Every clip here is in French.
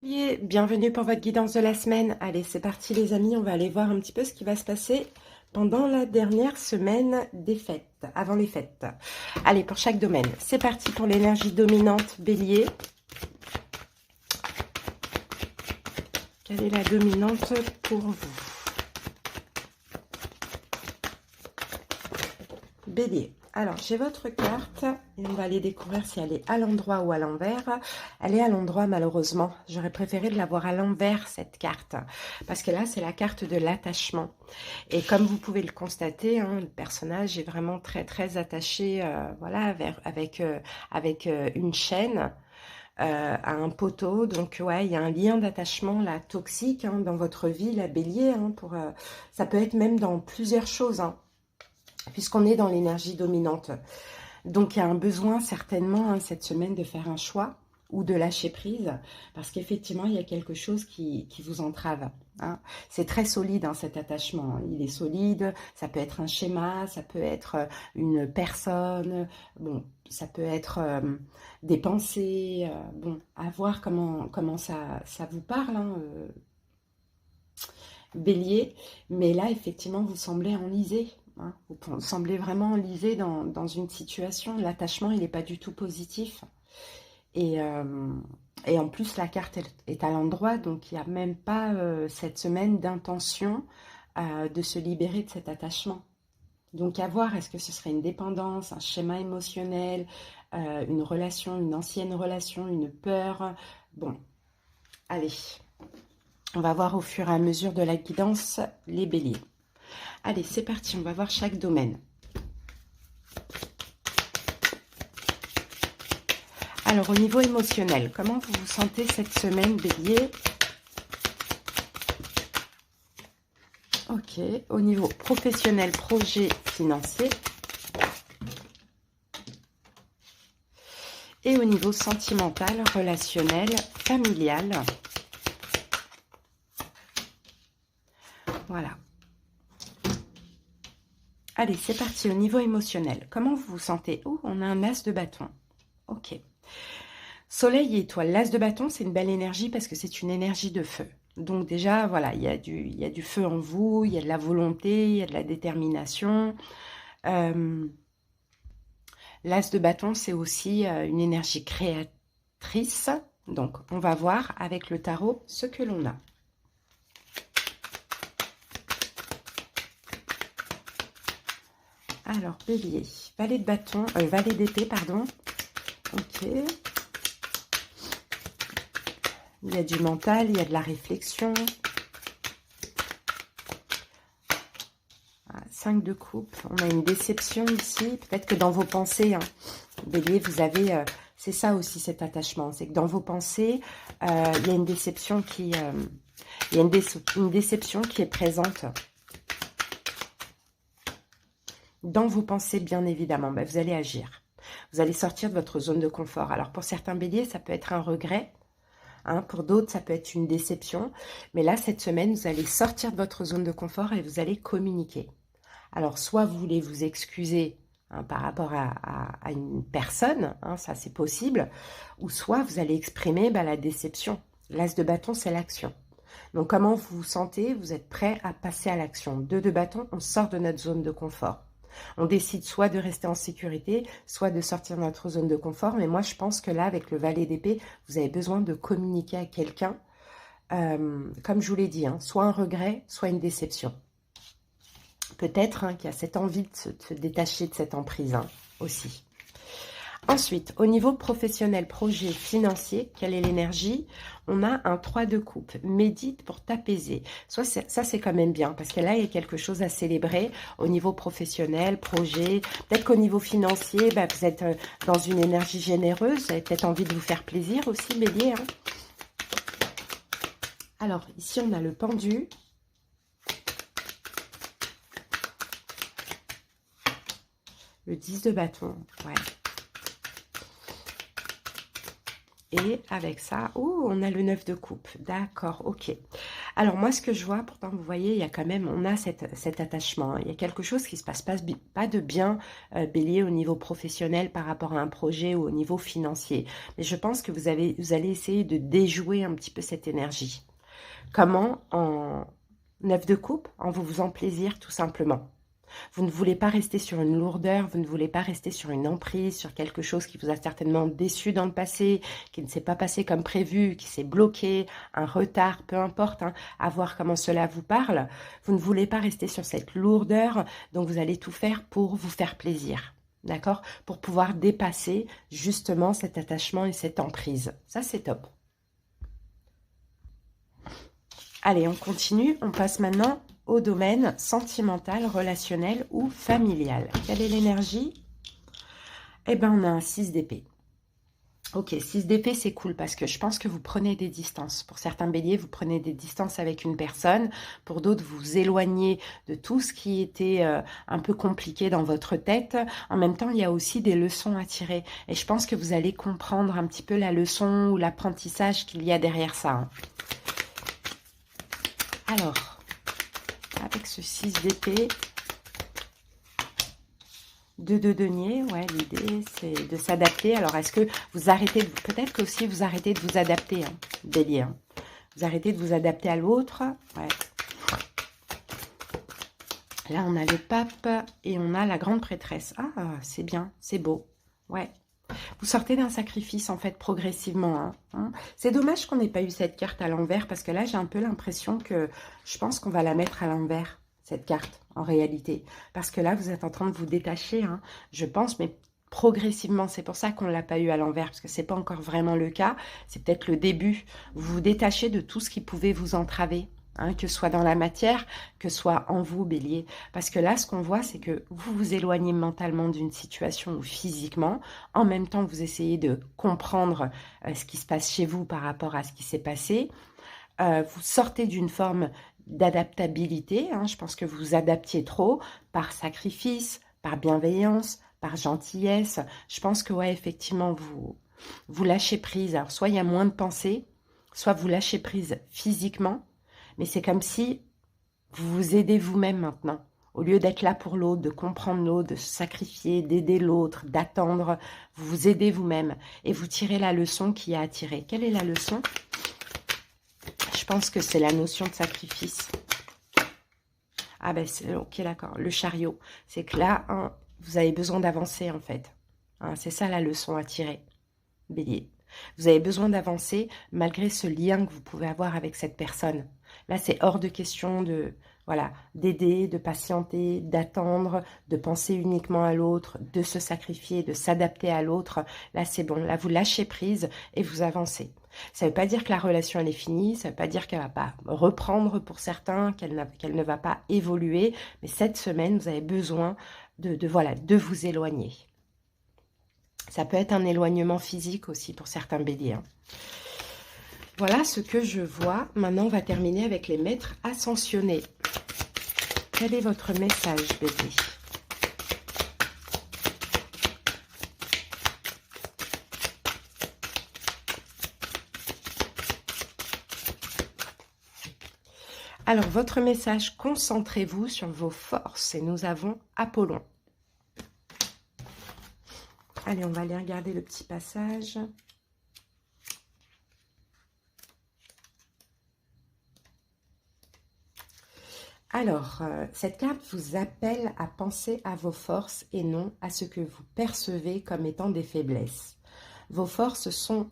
Bienvenue pour votre guidance de la semaine. Allez, c'est parti les amis, on va aller voir un petit peu ce qui va se passer pendant la dernière semaine des fêtes, avant les fêtes. Allez, pour chaque domaine, c'est parti pour l'énergie dominante, Bélier. Quelle est la dominante pour vous? Bélier. Alors, j'ai votre carte et on va aller découvrir si elle est à l'endroit ou à l'envers. Elle est à l'endroit, malheureusement. J'aurais préféré de l'avoir à l'envers, cette carte. Parce que là, c'est la carte de l'attachement. Et comme vous pouvez le constater, hein, le personnage est vraiment très, très attaché voilà, avec une chaîne. À un poteau, donc ouais, il y a un lien d'attachement là toxique hein, dans votre vie, la Bélier. Hein, ça peut être même dans plusieurs choses. Hein, puisqu'on est dans l'énergie dominante. Donc, il y a un besoin certainement hein, cette semaine de faire un choix ou de lâcher prise, parce qu'effectivement, il y a quelque chose qui vous entrave. Hein. C'est très solide, hein, cet attachement. Il est solide, ça peut être un schéma, ça peut être une personne, bon, ça peut être des pensées, bon, à voir comment ça vous parle, hein, Bélier, mais là, effectivement, vous semblez enlisé. Hein. Vous semblez vraiment enlisé dans une situation. L'attachement, il n'est pas du tout positif. Et, euh, et en plus, la carte est à l'endroit, donc il n'y a même pas cette semaine d'intention de se libérer de cet attachement. Donc à voir, est-ce que ce serait une dépendance, un schéma émotionnel, une relation, une ancienne relation, une peur. Bon, allez. On va voir au fur et à mesure de la guidance les béliers. Allez, c'est parti, on va voir chaque domaine. Alors, au niveau émotionnel, comment vous vous sentez cette semaine, bélier? Ok, au niveau professionnel, projet, financier. Et au niveau sentimental, relationnel, familial. Voilà. Allez, c'est parti, au niveau émotionnel. Comment vous vous sentez? Oh, on a un as de bâton. Ok. Soleil et étoile. L'as de bâton, c'est une belle énergie parce que c'est une énergie de feu. Donc déjà, voilà, il y a du feu en vous, il y a de la volonté, il y a de la détermination. L'as de bâton, c'est aussi une énergie créatrice. Donc, on va voir avec le tarot ce que l'on a. Alors, bélier, valet de bâton, valet d'épée, pardon. Ok. Il y a du mental, il y a de la réflexion. 5 de coupe. On a une déception ici. Peut-être que dans vos pensées, hein, bélier, vous avez... c'est ça aussi cet attachement. C'est que dans vos pensées, il y a une déception qui... il y a une déception qui est présente. Dans vos pensées, bien évidemment, ben, vous allez agir. Vous allez sortir de votre zone de confort. Alors, pour certains béliers, ça peut être un regret. Hein, pour d'autres, ça peut être une déception. Mais là, cette semaine, vous allez sortir de votre zone de confort et vous allez communiquer. Alors, soit vous voulez vous excuser hein, par rapport à une personne, hein, ça c'est possible, ou soit vous allez exprimer la déception. L'as de bâton, c'est l'action. Donc, comment vous vous sentez? Vous êtes prêt à passer à l'action. 2 de bâton, on sort de notre zone de confort. On décide soit de rester en sécurité, soit de sortir de notre zone de confort. Mais moi, je pense que là, avec le valet d'épée, vous avez besoin de communiquer à quelqu'un, comme je vous l'ai dit, hein, soit un regret, soit une déception. Peut-être hein, qu'il y a cette envie de se détacher de cette emprise hein, aussi. Ensuite, au niveau professionnel, projet, financier, quelle est l'énergie? On a un 3 de coupe. Médite pour t'apaiser. Ça, c'est quand même bien, parce que là, il y a quelque chose à célébrer au niveau professionnel, projet. Peut-être qu'au niveau financier, vous êtes dans une énergie généreuse. Vous avez peut-être envie de vous faire plaisir aussi, bélier. Hein. Alors, ici, on a le pendu. Le 10 de bâton, ouais. Et avec ça, oh, on a le 9 de coupe. D'accord, ok. Alors moi, ce que je vois, pourtant, vous voyez, il y a quand même, on a cet attachement, hein. Il y a quelque chose qui se passe pas de bien, Bélier, au niveau professionnel par rapport à un projet ou au niveau financier. Mais je pense que vous allez essayer de déjouer un petit peu cette énergie. Comment? En 9 de coupe, en vous faisant plaisir, tout simplement. Vous ne voulez pas rester sur une lourdeur, vous ne voulez pas rester sur une emprise, sur quelque chose qui vous a certainement déçu dans le passé, qui ne s'est pas passé comme prévu, qui s'est bloqué, un retard, peu importe, hein, à voir comment cela vous parle. Vous ne voulez pas rester sur cette lourdeur, donc vous allez tout faire pour vous faire plaisir. D'accord? Pour pouvoir dépasser justement cet attachement et cette emprise. Ça, c'est top. Allez, on continue. On passe maintenant au domaine sentimental, relationnel ou familial. Quelle est l'énergie? Eh bien, on a un 6 d'épée. Ok, 6 d'épée, c'est cool parce que je pense que vous prenez des distances. Pour certains béliers, vous prenez des distances avec une personne. Pour d'autres, vous vous éloignez de tout ce qui était un peu compliqué dans votre tête. En même temps, il y a aussi des leçons à tirer. Et je pense que vous allez comprendre un petit peu la leçon ou l'apprentissage qu'il y a derrière ça, hein. Alors, avec ce 6 d'épée, 2 de denier, ouais, l'idée c'est de s'adapter. Alors, est-ce que vous arrêtez, peut-être que aussi vous arrêtez de vous adapter, hein, bélier, hein. Vous arrêtez de vous adapter à l'autre. Ouais. Là, on a le pape et on a la grande prêtresse. Ah, c'est bien, c'est beau. Ouais. Vous sortez d'un sacrifice, en fait, progressivement, hein. C'est dommage qu'on n'ait pas eu cette carte à l'envers, parce que là, j'ai un peu l'impression que je pense qu'on va la mettre à l'envers, cette carte, en réalité. Parce que là, vous êtes en train de vous détacher, hein, je pense, mais progressivement. C'est pour ça qu'on ne l'a pas eu à l'envers, parce que ce n'est pas encore vraiment le cas. C'est peut-être le début. Vous vous détachez de tout ce qui pouvait vous entraver. Hein, que ce soit dans la matière, que ce soit en vous, bélier. Parce que là, ce qu'on voit, c'est que vous vous éloignez mentalement d'une situation ou physiquement. En même temps, vous essayez de comprendre ce qui se passe chez vous par rapport à ce qui s'est passé. Vous sortez d'une forme d'adaptabilité. Hein, je pense que vous vous adaptiez trop par sacrifice, par bienveillance, par gentillesse. Je pense que, ouais, effectivement, vous lâchez prise. Alors, soit il y a moins de pensées, soit vous lâchez prise physiquement. Mais c'est comme si vous vous aidez vous-même maintenant. Au lieu d'être là pour l'autre, de comprendre l'autre, de se sacrifier, d'aider l'autre, d'attendre, vous vous aidez vous-même. Et vous tirez la leçon qui a à tirer. Quelle est la leçon? Je pense que c'est la notion de sacrifice. Ah ben, ok, d'accord. Le chariot. C'est que là, hein, vous avez besoin d'avancer, en fait. Hein, c'est ça la leçon à tirer, bélier. Vous avez besoin d'avancer malgré ce lien que vous pouvez avoir avec cette personne. Là, c'est hors de question de, voilà, d'aider, de patienter, d'attendre, de penser uniquement à l'autre, de se sacrifier, de s'adapter à l'autre. Là, c'est bon. Là, vous lâchez prise et vous avancez. Ça ne veut pas dire que la relation, elle est finie. Ça ne veut pas dire qu'elle ne va pas reprendre pour certains, qu'elle ne va pas évoluer. Mais cette semaine, vous avez besoin voilà, de vous éloigner. Ça peut être un éloignement physique aussi pour certains béliers, hein. Voilà ce que je vois. Maintenant, on va terminer avec les maîtres ascensionnés. Quel est votre message, bélier? Alors, votre message, concentrez-vous sur vos forces. Et nous avons Apollon. Allez, on va aller regarder le petit passage. Alors, cette carte vous appelle à penser à vos forces et non à ce que vous percevez comme étant des faiblesses. Vos forces sont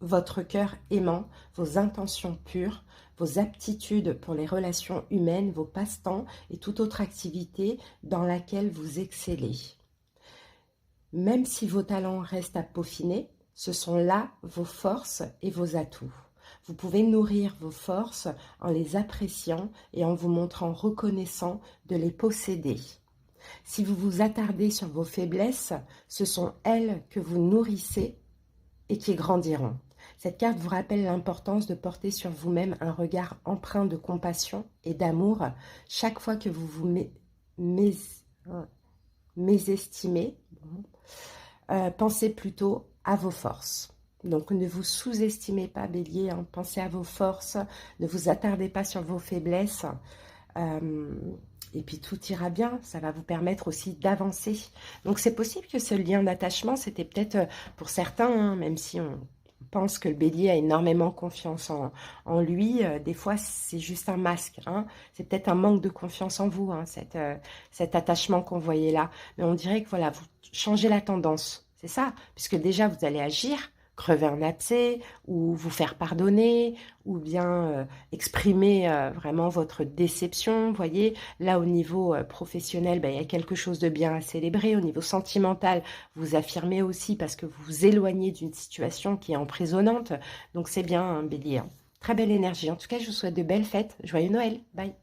votre cœur aimant, vos intentions pures, vos aptitudes pour les relations humaines, vos passe-temps et toute autre activité dans laquelle vous excellez. Même si vos talents restent à peaufiner, ce sont là vos forces et vos atouts. Vous pouvez nourrir vos forces en les appréciant et en vous montrant reconnaissant de les posséder. Si vous vous attardez sur vos faiblesses, ce sont elles que vous nourrissez et qui grandiront. Cette carte vous rappelle l'importance de porter sur vous-même un regard empreint de compassion et d'amour chaque fois que vous vous mésestimez. Pensez plutôt à vos forces. Donc, ne vous sous-estimez pas, Bélier, hein. Pensez à vos forces, ne vous attardez pas sur vos faiblesses. Et puis, tout ira bien. Ça va vous permettre aussi d'avancer. Donc, c'est possible que ce lien d'attachement, c'était peut-être pour certains, hein, même si on pense que le Bélier a énormément confiance en lui, des fois, c'est juste un masque, hein. C'est peut-être un manque de confiance en vous, hein, cet attachement qu'on voyait là. Mais on dirait que, voilà, vous changez la tendance. C'est ça, puisque déjà, vous allez agir, crever un abcès, ou vous faire pardonner, ou bien exprimer vraiment votre déception. Vous voyez, là, au niveau professionnel, ben, il y a quelque chose de bien à célébrer. Au niveau sentimental, vous affirmez aussi parce que vous vous éloignez d'une situation qui est emprisonnante. Donc, c'est bien, hein, Bélier, hein. Très belle énergie. En tout cas, je vous souhaite de belles fêtes. Joyeux Noël. Bye.